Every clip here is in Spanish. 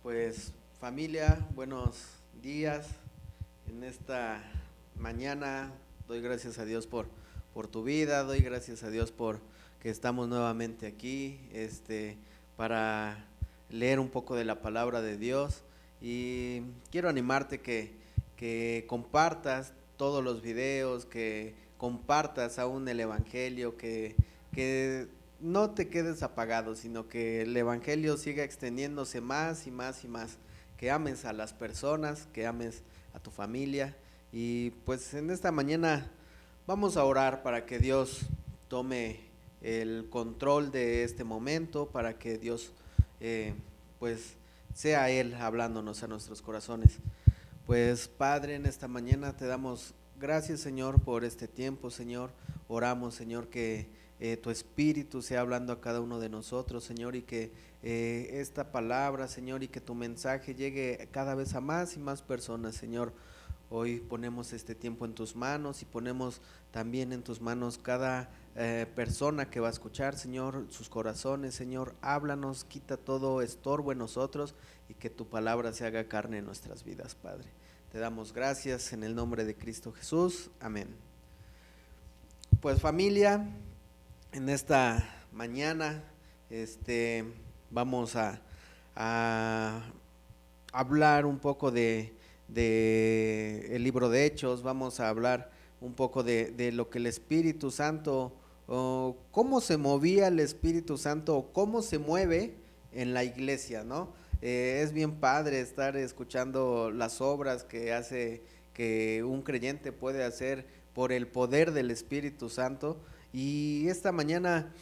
Pues familia, buenos días. En esta mañana doy gracias a Dios por tu vida, doy gracias a Dios por que estamos nuevamente aquí, para leer un poco de la palabra de Dios. Y quiero animarte que compartas todos los videos, que compartas aún el evangelio, que no te quedes apagado, sino que el evangelio siga extendiéndose más y más y más, que ames a las personas, que ames a tu familia. Y pues en esta mañana vamos a orar para que Dios tome el control de este momento, para que Dios pues sea Él hablándonos a nuestros corazones. Pues Padre, en esta mañana te damos gracias, Señor, por este tiempo, Señor. Oramos, Señor, que tu Espíritu sea hablando a cada uno de nosotros, Señor, y que esta palabra, Señor, y que tu mensaje llegue cada vez a más y más personas, Señor. Hoy ponemos este tiempo en tus manos y ponemos también en tus manos cada persona que va a escuchar, Señor, sus corazones, Señor. Háblanos, quita todo estorbo en nosotros y que tu palabra se haga carne en nuestras vidas, Padre. Te damos gracias en el nombre de Cristo Jesús. Amén. Pues familia, en esta mañana vamos a hablar un poco de el libro de Hechos. Vamos a hablar un poco de lo que el Espíritu Santo, o cómo se movía el Espíritu Santo, o cómo se mueve en la iglesia, ¿no? Es bien padre estar escuchando las obras que hace, que un creyente puede hacer por el poder del Espíritu Santo. Y esta mañana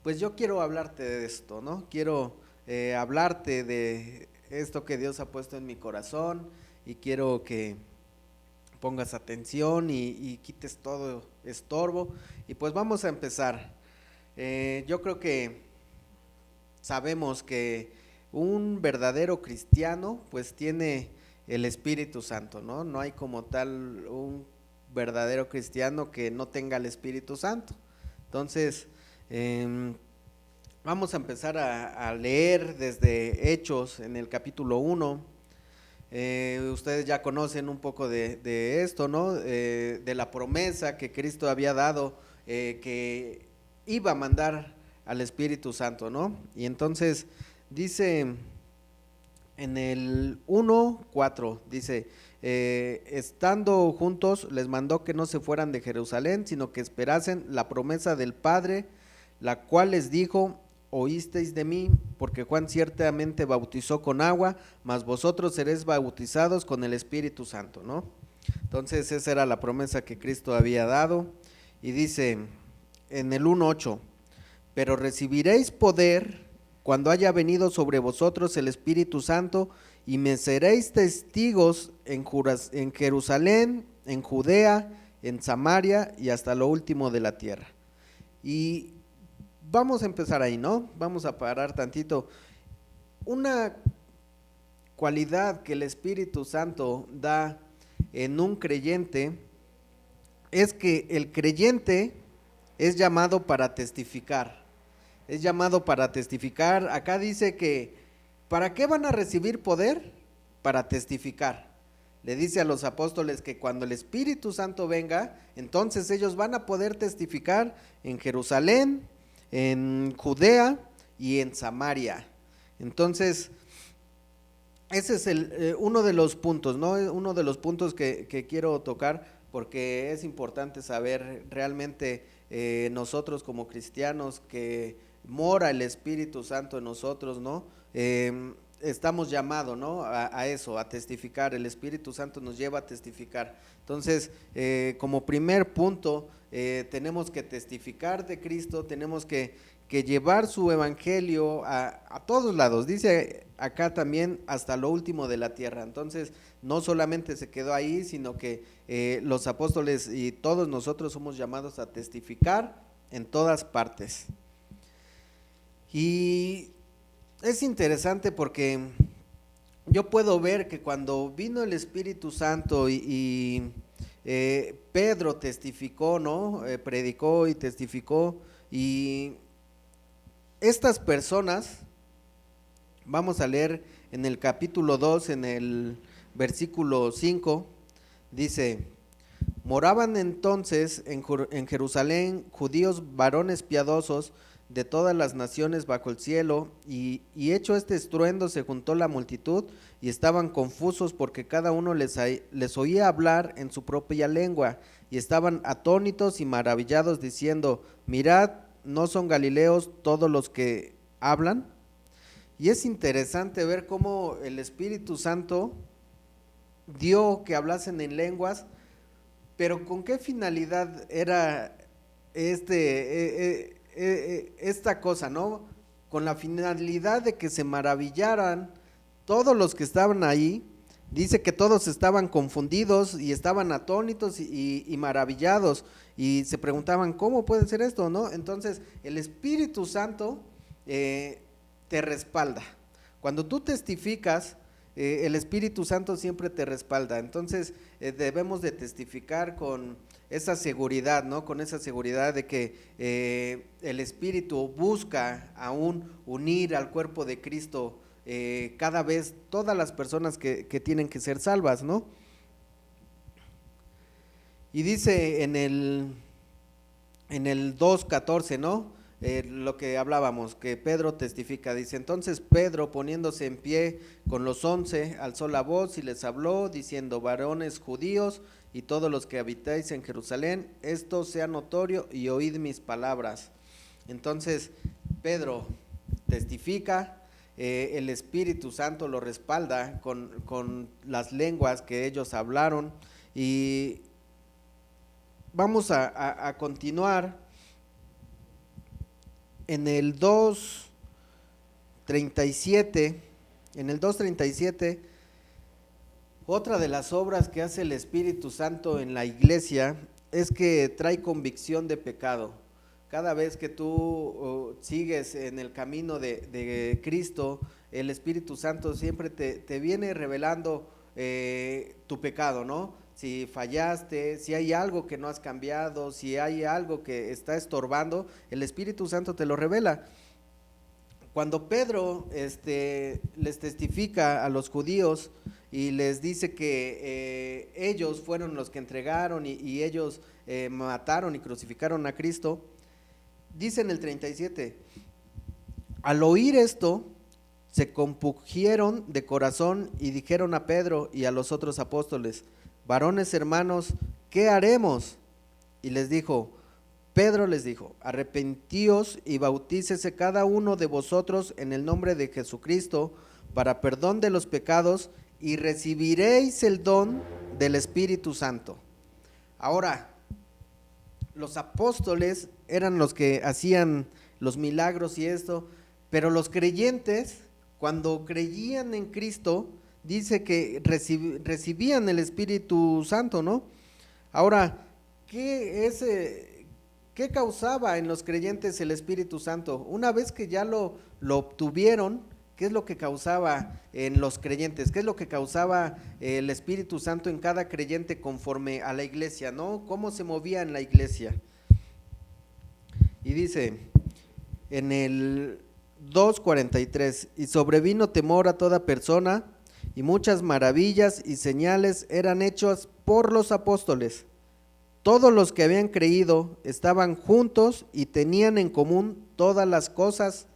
pues yo quiero hablarte de esto, ¿no? Quiero hablarte de esto que Dios ha puesto en mi corazón, y quiero que pongas atención y quites todo estorbo. Y pues vamos a empezar. Yo creo que sabemos que un verdadero cristiano pues tiene el Espíritu Santo, ¿no? No hay como tal un verdadero cristiano que no tenga el Espíritu Santo. Entonces, vamos a empezar a leer desde Hechos en el capítulo 1. Ustedes ya conocen un poco de esto, ¿no? De la promesa que Cristo había dado, que iba a mandar al Espíritu Santo, ¿no? Y entonces dice en el 1:4, dice, estando juntos les mandó que no se fueran de Jerusalén, sino que esperasen la promesa del Padre, la cual les dijo: oísteis de mí, porque Juan ciertamente bautizó con agua, mas vosotros seréis bautizados con el Espíritu Santo, ¿no? Entonces esa era la promesa que Cristo había dado. Y dice en el 1:8, pero recibiréis poder cuando haya venido sobre vosotros el Espíritu Santo, y me seréis testigos en Jerusalén, en Judea, en Samaria y hasta lo último de la tierra. Y vamos a empezar ahí, ¿no? Vamos a parar tantito. Una cualidad que el Espíritu Santo da en un creyente es que el creyente es llamado para testificar. Es llamado para testificar. Acá dice que ¿para qué van a recibir poder? Para testificar. Le dice a los apóstoles que cuando el Espíritu Santo venga, entonces ellos van a poder testificar en Jerusalén, en Judea y en Samaria. Entonces, ese es uno de los puntos, ¿no? Uno de los puntos que quiero tocar, porque es importante saber realmente nosotros como cristianos que mora el Espíritu Santo en nosotros, ¿no? Estamos llamados, ¿no? A eso, a testificar. El Espíritu Santo nos lleva a testificar. Entonces, como primer punto, tenemos que testificar de Cristo, tenemos que llevar su evangelio a todos lados. Dice acá también hasta lo último de la tierra. Entonces, no solamente se quedó ahí, sino que los apóstoles y todos nosotros somos llamados a testificar en todas partes. Y es interesante porque yo puedo ver que cuando vino el Espíritu Santo y Pedro testificó, ¿no? Predicó y testificó, y estas personas, vamos a leer en el capítulo 2, en el versículo 5, dice: moraban entonces en Jerusalén judíos varones piadosos de todas las naciones bajo el cielo, y hecho este estruendo se juntó la multitud, y estaban confusos porque cada uno les oía hablar en su propia lengua, y estaban atónitos y maravillados diciendo: mirad, ¿no son galileos todos los que hablan? Y es interesante ver cómo el Espíritu Santo dio que hablasen en lenguas, pero ¿con qué finalidad era esta cosa, no? Con la finalidad de que se maravillaran todos los que estaban ahí. Dice que todos estaban confundidos y estaban atónitos y maravillados, y se preguntaban: ¿cómo puede ser esto, no? Entonces el Espíritu Santo te respalda. Cuando tú testificas, el Espíritu Santo siempre te respalda. Entonces debemos de testificar con esa seguridad, ¿no? Con esa seguridad de que el Espíritu busca aún unir al cuerpo de Cristo, cada vez todas las personas que tienen que ser salvas, ¿no? Y dice en el 2:14, ¿no? Lo que hablábamos, que Pedro testifica, dice: entonces Pedro, poniéndose en pie con los 11, alzó la voz y les habló diciendo: varones judíos y todos los que habitáis en Jerusalén, esto sea notorio y oíd mis palabras. Entonces Pedro testifica, el Espíritu Santo lo respalda con las lenguas que ellos hablaron. Y vamos a continuar en el 2:37. En el 2:37, otra de las obras que hace el Espíritu Santo en la iglesia es que trae convicción de pecado. Cada vez que tú sigues en el camino de Cristo, el Espíritu Santo siempre te viene revelando tu pecado, ¿no? Si fallaste, si hay algo que no has cambiado, si hay algo que está estorbando, el Espíritu Santo te lo revela. Cuando Pedro les testifica a los judíos y les dice que ellos fueron los que entregaron y ellos mataron y crucificaron a Cristo, dice en el 37: al oír esto, se compungieron de corazón y dijeron a Pedro y a los otros apóstoles: varones hermanos, ¿qué haremos? Y Pedro les dijo: arrepentíos y bautícese cada uno de vosotros en el nombre de Jesucristo para perdón de los pecados, y recibiréis el don del Espíritu Santo. Ahora, los apóstoles eran los que hacían los milagros y esto, pero los creyentes, cuando creían en Cristo, dice que recibían el Espíritu Santo, ¿no? Ahora, ¿qué causaba en los creyentes el Espíritu Santo? Una vez que ya lo obtuvieron, ¿qué es lo que causaba en los creyentes? ¿Qué es lo que causaba el Espíritu Santo en cada creyente conforme a la iglesia, ¿no? ¿Cómo se movía en la iglesia? Y dice en el 2:43: y sobrevino temor a toda persona, y muchas maravillas y señales eran hechas por los apóstoles. Todos los que habían creído estaban juntos y tenían en común todas las cosas,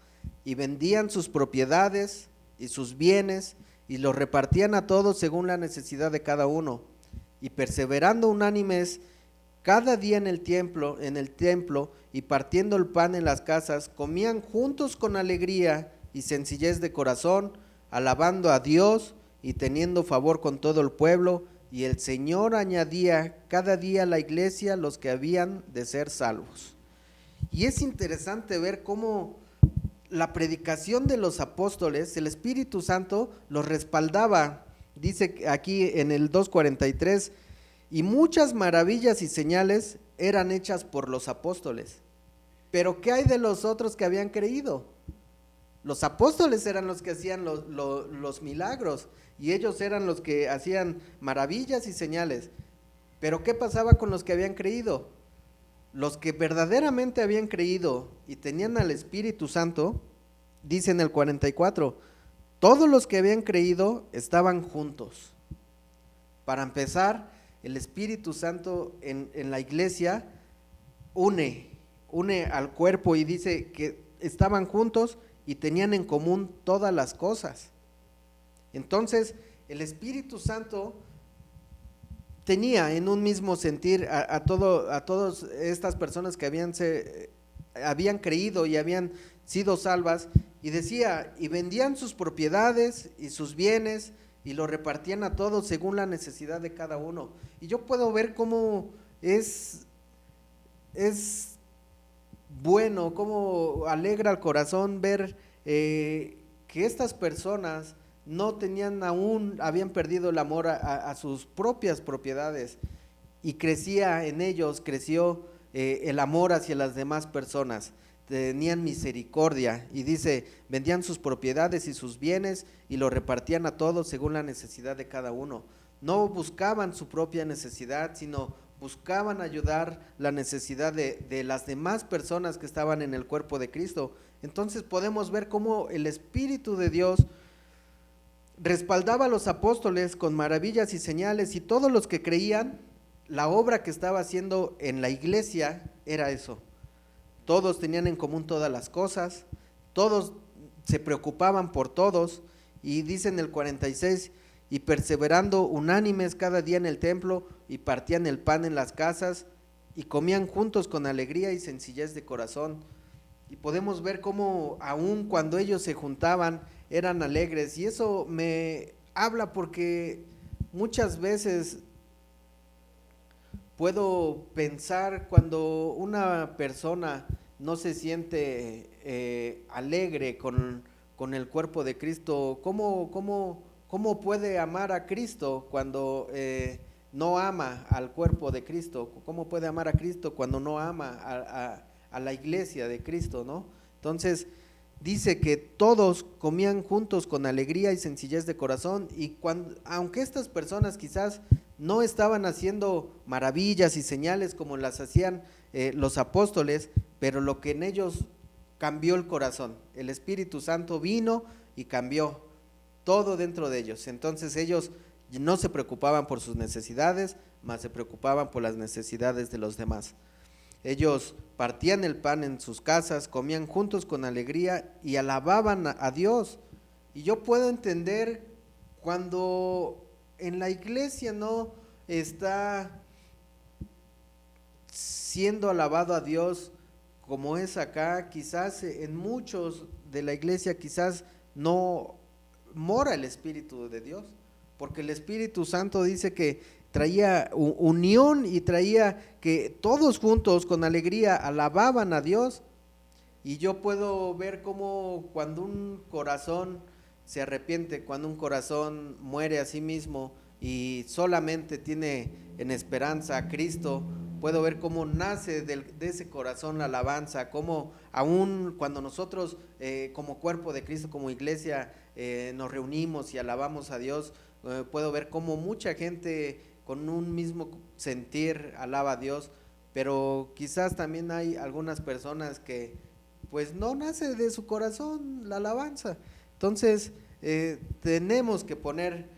y vendían sus propiedades y sus bienes y los repartían a todos según la necesidad de cada uno. Y perseverando unánimes cada día en el templo y partiendo el pan en las casas, comían juntos con alegría y sencillez de corazón, alabando a Dios y teniendo favor con todo el pueblo. Y el Señor añadía cada día a la iglesia los que habían de ser salvos. Y es interesante ver cómo la predicación de los apóstoles, el Espíritu Santo los respaldaba. Dice aquí en el 2:43: y muchas maravillas y señales eran hechas por los apóstoles. Pero ¿qué hay de los otros que habían creído? Los apóstoles eran los que hacían los milagros, y ellos eran los que hacían maravillas y señales. Pero ¿qué pasaba con los que habían creído? Los que verdaderamente habían creído y tenían al Espíritu Santo, dice en el 44: todos los que habían creído estaban juntos. Para empezar, el Espíritu Santo en la iglesia une al cuerpo y dice que estaban juntos y tenían en común todas las cosas. Entonces, el Espíritu Santo tenía en un mismo sentir a todas estas personas que habían creído y habían sido salvas, y decía, y vendían sus propiedades y sus bienes y lo repartían a todos según la necesidad de cada uno. Y yo puedo ver cómo es bueno, cómo alegra el corazón ver que estas personas no tenían aún, habían perdido el amor a sus propias propiedades, y creció el amor hacia las demás personas. Tenían misericordia, y dice, vendían sus propiedades y sus bienes y lo repartían a todos según la necesidad de cada uno. No buscaban su propia necesidad, sino buscaban ayudar la necesidad de las demás personas que estaban en el cuerpo de Cristo. Entonces podemos ver cómo el Espíritu de Dios respaldaba a los apóstoles con maravillas y señales, y todos los que creían, la obra que estaba haciendo en la iglesia era eso. Todos tenían en común todas las cosas, todos se preocupaban por todos, y dice en el 46, y perseverando unánimes cada día en el templo, y partían el pan en las casas, y comían juntos con alegría y sencillez de corazón. Y podemos ver cómo aun cuando ellos se juntaban, eran alegres, y eso me habla porque muchas veces puedo pensar cuando una persona no se siente alegre con el cuerpo de Cristo, ¿cómo puede amar a Cristo cuando no ama al cuerpo de Cristo? ¿Cómo puede amar a Cristo cuando no ama a la iglesia de Cristo, ¿no? Entonces dice que todos comían juntos con alegría y sencillez de corazón, y aunque estas personas quizás no estaban haciendo maravillas y señales como las hacían los apóstoles, pero lo que en ellos cambió el corazón, el Espíritu Santo vino y cambió todo dentro de ellos. Entonces ellos no se preocupaban por sus necesidades, mas se preocupaban por las necesidades de los demás. Ellos partían el pan en sus casas, comían juntos con alegría y alababan a Dios. Y yo puedo entender cuando en la iglesia no está siendo alabado a Dios como es acá, quizás en muchos de la iglesia quizás no mora el Espíritu de Dios, porque el Espíritu Santo dice que traía unión y traía que todos juntos con alegría alababan a Dios. Y yo puedo ver cómo cuando un corazón se arrepiente, cuando un corazón muere a sí mismo y solamente tiene en esperanza a Cristo, puedo ver cómo nace de ese corazón la alabanza, cómo aún cuando nosotros como cuerpo de Cristo, como iglesia, nos reunimos y alabamos a Dios, puedo ver cómo mucha gente con un mismo sentir alaba a Dios, pero quizás también hay algunas personas que pues no nace de su corazón la alabanza. Entonces tenemos que poner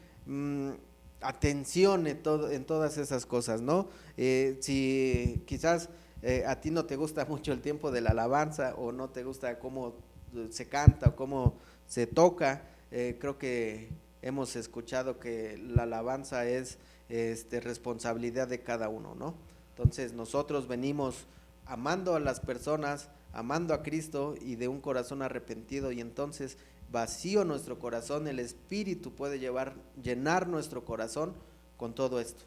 atención en todas esas cosas, ¿no? Si quizás a ti no te gusta mucho el tiempo de la alabanza, o no te gusta cómo se canta o cómo se toca, creo que hemos escuchado que la alabanza es responsabilidad de cada uno, ¿no? Entonces nosotros venimos amando a las personas, amando a Cristo y de un corazón arrepentido, y entonces vacío nuestro corazón, el Espíritu puede llenar nuestro corazón con todo esto,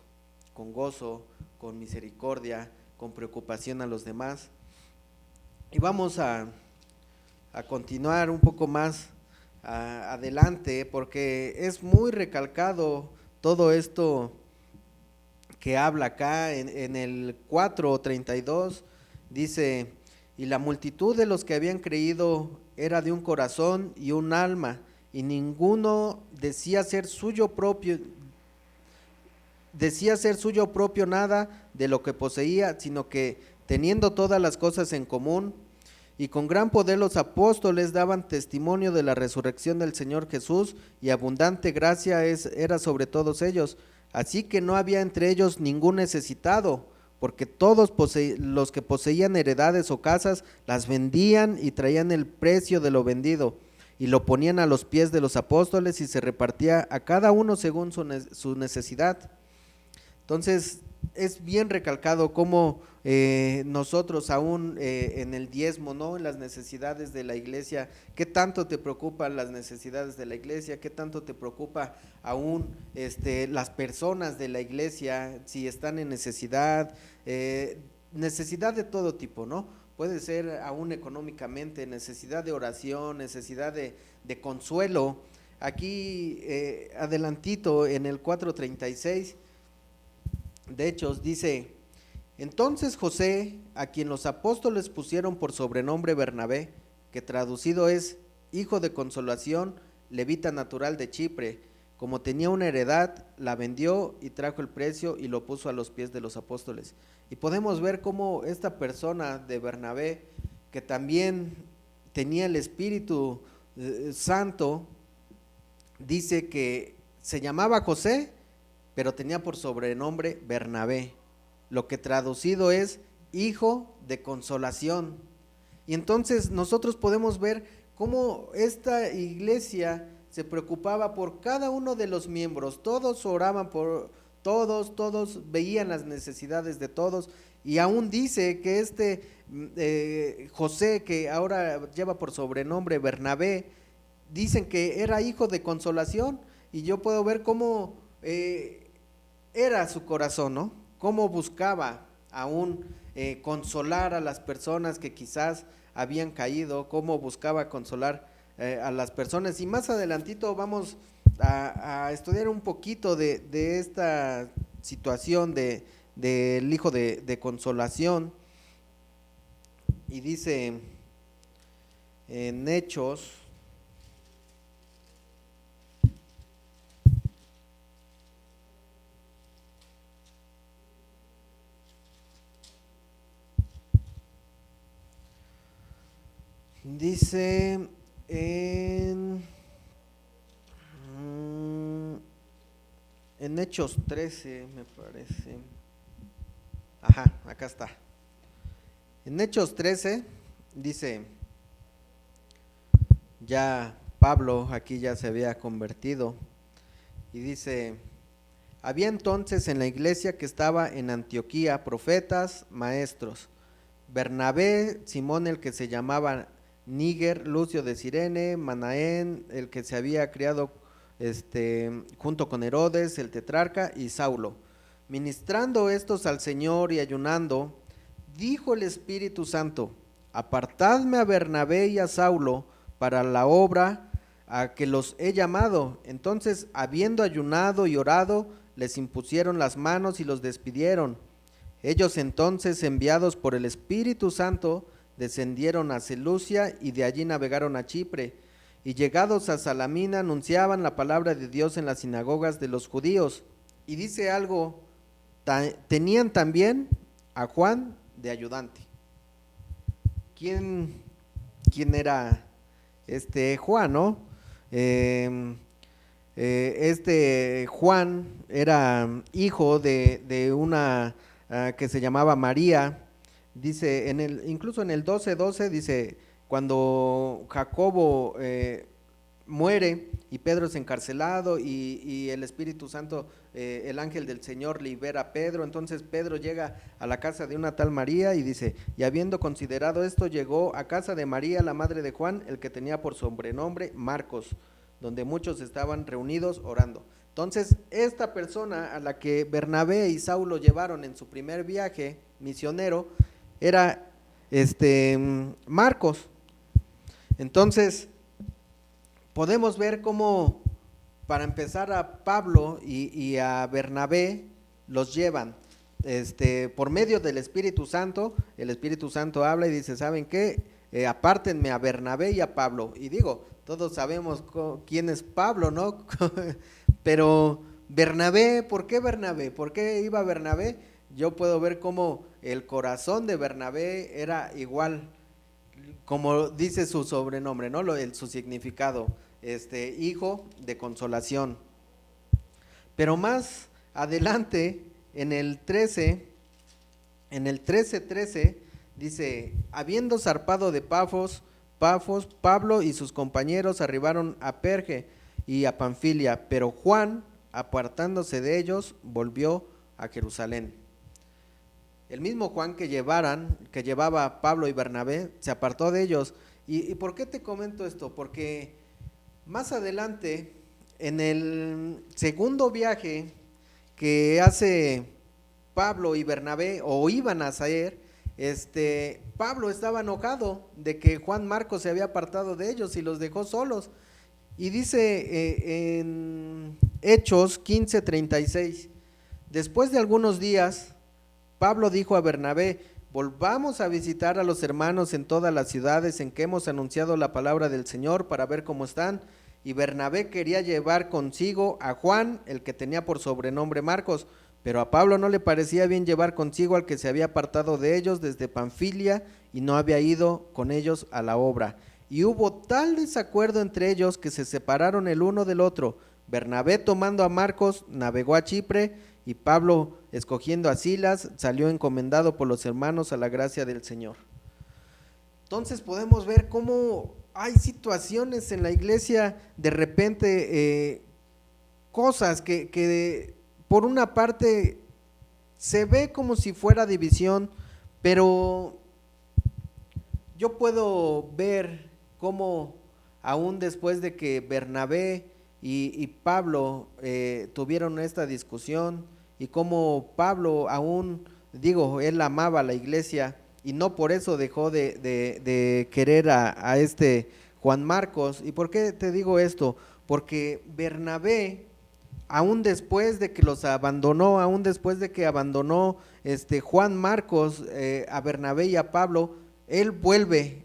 con gozo, con misericordia, con preocupación a los demás. Y vamos a continuar un poco más adelante, porque es muy recalcado todo esto que habla acá en el 4:32, dice: y la multitud de los que habían creído era de un corazón y un alma, y ninguno decía ser suyo propio nada de lo que poseía, sino que teniendo todas las cosas en común. y con gran poder los apóstoles daban testimonio de la resurrección del Señor Jesús, y abundante gracia era sobre todos ellos. Así que no había entre ellos ningún necesitado, porque todos los que poseían heredades o casas las vendían y traían el precio de lo vendido y lo ponían a los pies de los apóstoles, y se repartía a cada uno según su necesidad. Entonces es bien recalcado cómo nosotros aún en el diezmo, ¿no?, en las necesidades de la iglesia, ¿qué tanto te preocupan las necesidades de la iglesia? ¿Qué tanto te preocupa aún las personas de la iglesia, si están en necesidad? Necesidad de todo tipo, ¿no? Puede ser aún económicamente, necesidad de oración, necesidad de consuelo. Aquí adelantito en el 4:36 de Hechos dice: entonces José, a quien los apóstoles pusieron por sobrenombre Bernabé, que traducido es hijo de consolación, levita natural de Chipre, como tenía una heredad, la vendió y trajo el precio y lo puso a los pies de los apóstoles. Y podemos ver cómo esta persona de Bernabé, que también tenía el Espíritu Santo, dice que se llamaba José, pero tenía por sobrenombre Bernabé, lo que traducido es hijo de consolación. Y entonces nosotros podemos ver cómo esta iglesia se preocupaba por cada uno de los miembros, todos oraban por todos, todos veían las necesidades de todos, y aún dice que José, que ahora lleva por sobrenombre Bernabé, dicen que era hijo de consolación, y yo puedo ver cómo era su corazón, ¿no? Cómo buscaba aún consolar a las personas que quizás habían caído, cómo buscaba consolar a las personas. Y más adelantito vamos a estudiar un poquito de esta situación del hijo de consolación. Y dice en Hechos, dice en Hechos 13, me parece. Ajá, acá está. En Hechos 13 dice, ya Pablo aquí ya se había convertido, y dice: había entonces en la iglesia que estaba en Antioquía profetas, maestros: Bernabé, Simón el que se llamaba Níger, Lucio de Cirene, Manaén el que se había criado junto con Herodes el tetrarca, y Saulo. Ministrando estos al Señor y ayunando, dijo el Espíritu Santo: apartadme a Bernabé y a Saulo para la obra a que los he llamado. Entonces, habiendo ayunado y orado, les impusieron las manos y los despidieron. Ellos entonces, enviados por el Espíritu Santo, descendieron a Seleucia y de allí navegaron a Chipre, y llegados a Salamina anunciaban la palabra de Dios en las sinagogas de los judíos. Y dice algo: tenían también a Juan de ayudante. ¿Quién era Juan, no? Juan era hijo de una que se llamaba María. Dice incluso en el 12:12 dice: cuando Jacobo muere y Pedro es encarcelado y el Espíritu Santo, el ángel del Señor libera a Pedro, entonces Pedro llega a la casa de una tal María, y dice: y habiendo considerado esto, llegó a casa de María, la madre de Juan, el que tenía por sobrenombre Marcos, donde muchos estaban reunidos orando. Entonces esta persona a la que Bernabé y Saulo llevaron en su primer viaje misionero era Marcos. Entonces podemos ver cómo, para empezar, a Pablo y a Bernabé los llevan por medio del Espíritu Santo. El Espíritu Santo habla y dice: ¿saben qué? Apártenme a Bernabé y a Pablo. Y digo, todos sabemos quién es Pablo, ¿no? Pero Bernabé, ¿por qué Bernabé? ¿Por qué iba Bernabé? Yo puedo ver cómo el corazón de Bernabé era igual como dice su sobrenombre, ¿no? Su significado, hijo de consolación. Pero más adelante, en el 13:13, dice, habiendo zarpado de Pafos, Pablo y sus compañeros arribaron a Perge y a Panfilia, pero Juan, apartándose de ellos, volvió a Jerusalén. El mismo Juan que llevaba a Pablo y Bernabé, se apartó de ellos. ¿Y por qué te comento esto? Porque más adelante, en el segundo viaje que hace Pablo y Bernabé, o iban a hacer, Pablo estaba enojado de que Juan Marcos se había apartado de ellos y los dejó solos. Y dice en Hechos 15:36, después de algunos días, Pablo dijo a Bernabé, volvamos a visitar a los hermanos en todas las ciudades en que hemos anunciado la palabra del Señor para ver cómo están. Y Bernabé quería llevar consigo a Juan, el que tenía por sobrenombre Marcos, pero a Pablo no le parecía bien llevar consigo al que se había apartado de ellos desde Panfilia y no había ido con ellos a la obra. Y hubo tal desacuerdo entre ellos que se separaron el uno del otro. Bernabé, tomando a Marcos, navegó a Chipre, y Pablo, escogiendo a Silas, salió encomendado por los hermanos a la gracia del Señor. Entonces podemos ver cómo hay situaciones en la iglesia, de repente, cosas que por una parte se ve como si fuera división, pero yo puedo ver cómo aún después de que Bernabé y Pablo tuvieron esta discusión, y cómo Pablo aún, digo, él amaba a la iglesia y no por eso dejó de querer a Juan Marcos. ¿Y por qué te digo esto? Porque Bernabé, aún después de que los abandonó, aún después de que abandonó Juan Marcos a Bernabé y a Pablo, él vuelve.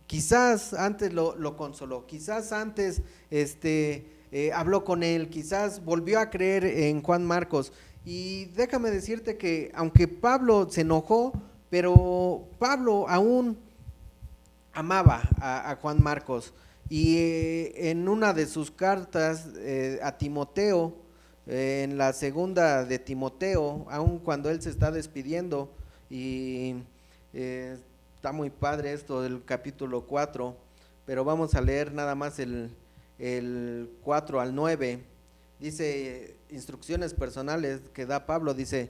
Quizás antes lo consoló, quizás antes habló con él, quizás volvió a creer en Juan Marcos. Y déjame decirte que aunque Pablo se enojó, pero Pablo aún amaba a Juan Marcos. Y en una de sus cartas a Timoteo, en la segunda de Timoteo, aun cuando él se está despidiendo, y está muy padre esto del capítulo 4, pero vamos a leer nada más el 4 al 9. Dice, instrucciones personales que da Pablo, dice,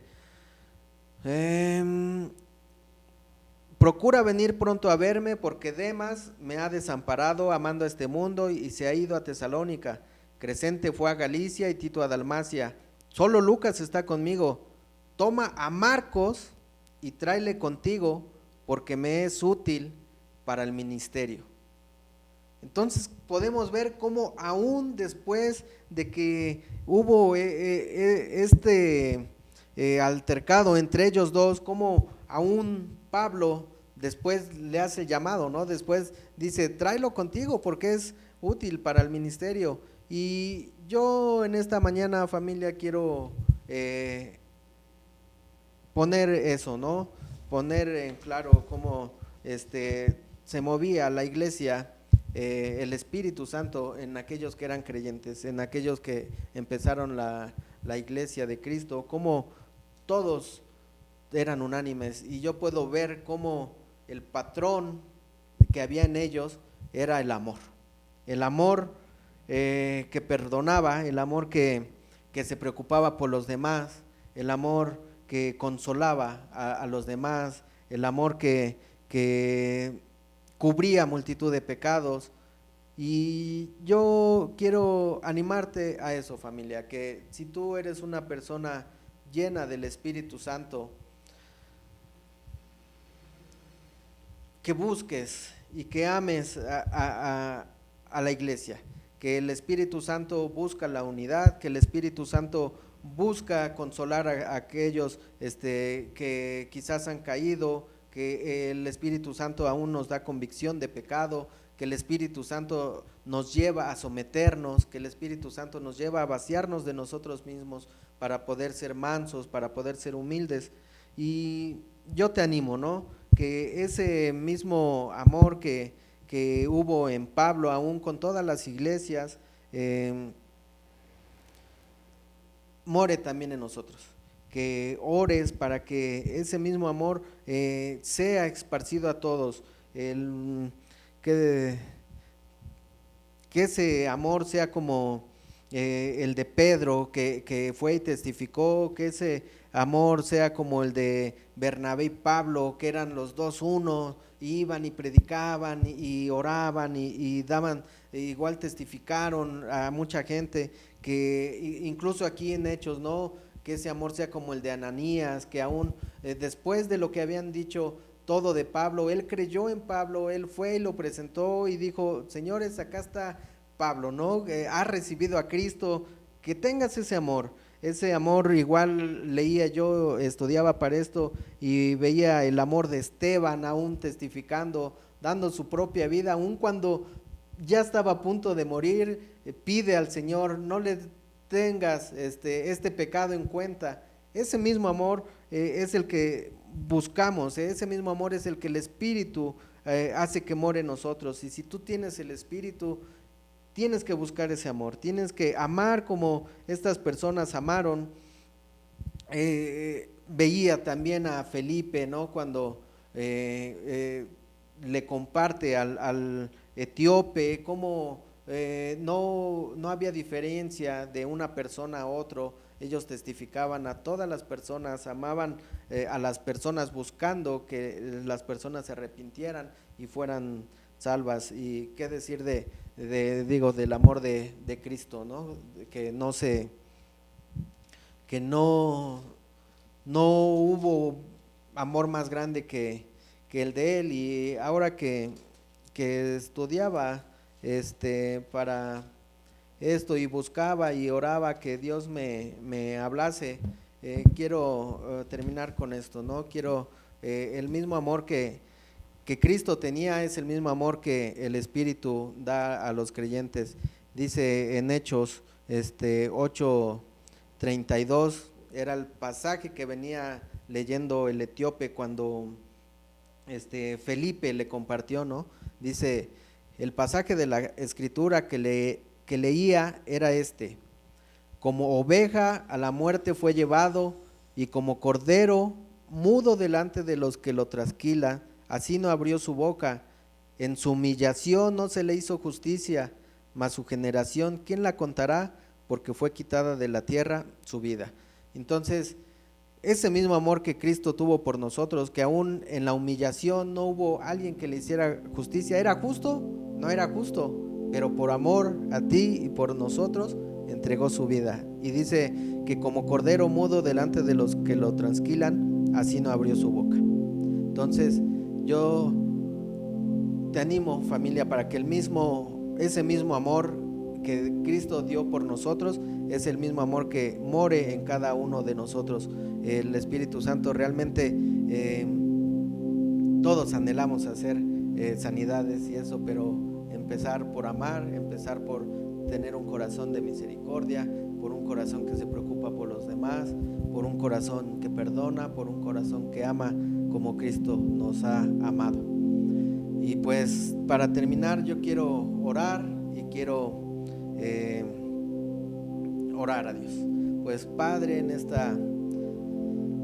procura venir pronto a verme, porque Demas me ha desamparado amando a este mundo y se ha ido a Tesalónica. Crescente fue a Galicia y Tito a Dalmacia. Solo Lucas está conmigo. Toma a Marcos y tráele contigo, porque me es útil para el ministerio. Entonces podemos ver cómo aún después de que hubo altercado entre ellos dos, cómo aún Pablo después le hace llamado, ¿no? Después dice, tráelo contigo porque es útil para el ministerio. Y yo en esta mañana, familia, quiero poner eso, ¿no? Poner en claro cómo se movía la iglesia, el Espíritu Santo en aquellos que eran creyentes, en aquellos que empezaron la iglesia de Cristo, cómo todos eran unánimes. Y yo puedo ver cómo el patrón que había en ellos era el amor que perdonaba, el amor que se preocupaba por los demás, el amor que consolaba a los demás, el amor que cubría multitud de pecados. Y yo quiero animarte a eso, familia, que si tú eres una persona llena del Espíritu Santo, que busques y que ames a la iglesia, que el Espíritu Santo busca la unidad, que el Espíritu Santo busca consolar a aquellos que quizás han caído, que el Espíritu Santo aún nos da convicción de pecado, que el Espíritu Santo nos lleva a someternos, que el Espíritu Santo nos lleva a vaciarnos de nosotros mismos para poder ser mansos, para poder ser humildes. Y yo te animo, ¿no? que ese mismo amor que hubo en Pablo, aún con todas las iglesias, more también en nosotros. Que ores para que ese mismo amor sea esparcido a todos, que ese amor sea como el de Pedro, que fue y testificó, que ese amor sea como el de Bernabé y Pablo, que eran los dos uno, iban y predicaban y oraban y daban, igual testificaron a mucha gente, que incluso aquí en Hechos, ¿no? Que ese amor sea como el de Ananías, que aún después de lo que habían dicho todo de Pablo, él creyó en Pablo, él fue y lo presentó y dijo, señores, acá está Pablo, ¿no? Ha recibido a Cristo, que tengas ese amor igual leía yo, estudiaba para esto y veía el amor de Esteban aún testificando, dando su propia vida, aún cuando ya estaba a punto de morir, pide al Señor, no le tengas este pecado en cuenta. Ese mismo amor es el que buscamos, ese mismo amor es el que el Espíritu hace que more en nosotros. Y si tú tienes el Espíritu, tienes que buscar ese amor, tienes que amar como estas personas amaron. Veía también a Felipe, ¿no? Cuando le comparte al etíope, cómo no había diferencia de una persona a otro, ellos testificaban a todas las personas, amaban a las personas buscando que las personas se arrepintieran y fueran salvas. Y qué decir digo, del amor de Cristo, ¿no? Que no hubo amor más grande que el de él. Y ahora que estudiaba para esto y buscaba y oraba que Dios me hablase, quiero terminar con esto, ¿no? Quiero el mismo amor que Cristo tenía, es el mismo amor que el Espíritu da a los creyentes. Dice en Hechos 8:32, era el pasaje que venía leyendo el etíope cuando Felipe le compartió, ¿no? Dice, el pasaje de la escritura que leía era como oveja a la muerte fue llevado, y como cordero mudo delante de los que lo trasquilan, así no abrió su boca. En su humillación no se le hizo justicia, mas su generación, ¿quién la contará? Porque fue quitada de la tierra su vida. Entonces, ese mismo amor que Cristo tuvo por nosotros, que aún en la humillación no hubo alguien que le hiciera justicia. ¿Era justo? No era justo, pero por amor a ti y por nosotros entregó su vida. Y dice que como cordero mudo delante de los que lo trasquilan, así no abrió su boca. Entonces yo te animo, familia, para que ese mismo amor que Cristo dio por nosotros es el mismo amor que more en cada uno de nosotros. El Espíritu Santo realmente, todos anhelamos hacer sanidades y eso, pero empezar por amar, empezar por tener un corazón de misericordia, por un corazón que se preocupa por los demás, por un corazón que perdona, por un corazón que ama como Cristo nos ha amado. Y pues para terminar yo quiero orar y quiero orar a Dios. Pues Padre, en esta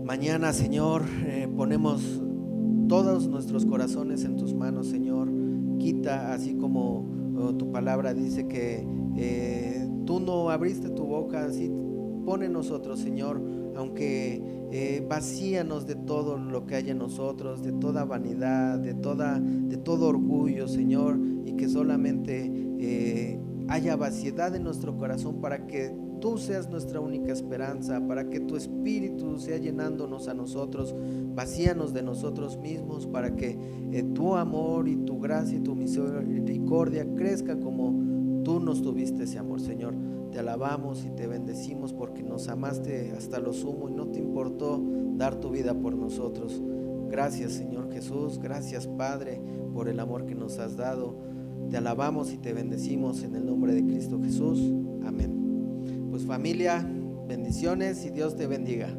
mañana, Señor, ponemos todos nuestros corazones en tus manos, Señor. Quita, así como tu palabra dice que tú no abriste tu boca, así pone en nosotros, Señor, aunque vacíanos de todo lo que hay en nosotros, de toda vanidad, de todo orgullo, Señor, y que solamente haya vaciedad en nuestro corazón para que tú seas nuestra única esperanza, para que tu Espíritu sea llenándonos a nosotros. Vacíanos de nosotros mismos para que tu amor y tu gracia y tu misericordia crezca como tú nos tuviste ese amor, Señor. Te alabamos y te bendecimos porque nos amaste hasta lo sumo y no te importó dar tu vida por nosotros. Gracias, Señor Jesús, gracias, Padre, por el amor que nos has dado. Te alabamos y te bendecimos en el nombre de Cristo Jesús. Amén. Pues familia, bendiciones y Dios te bendiga.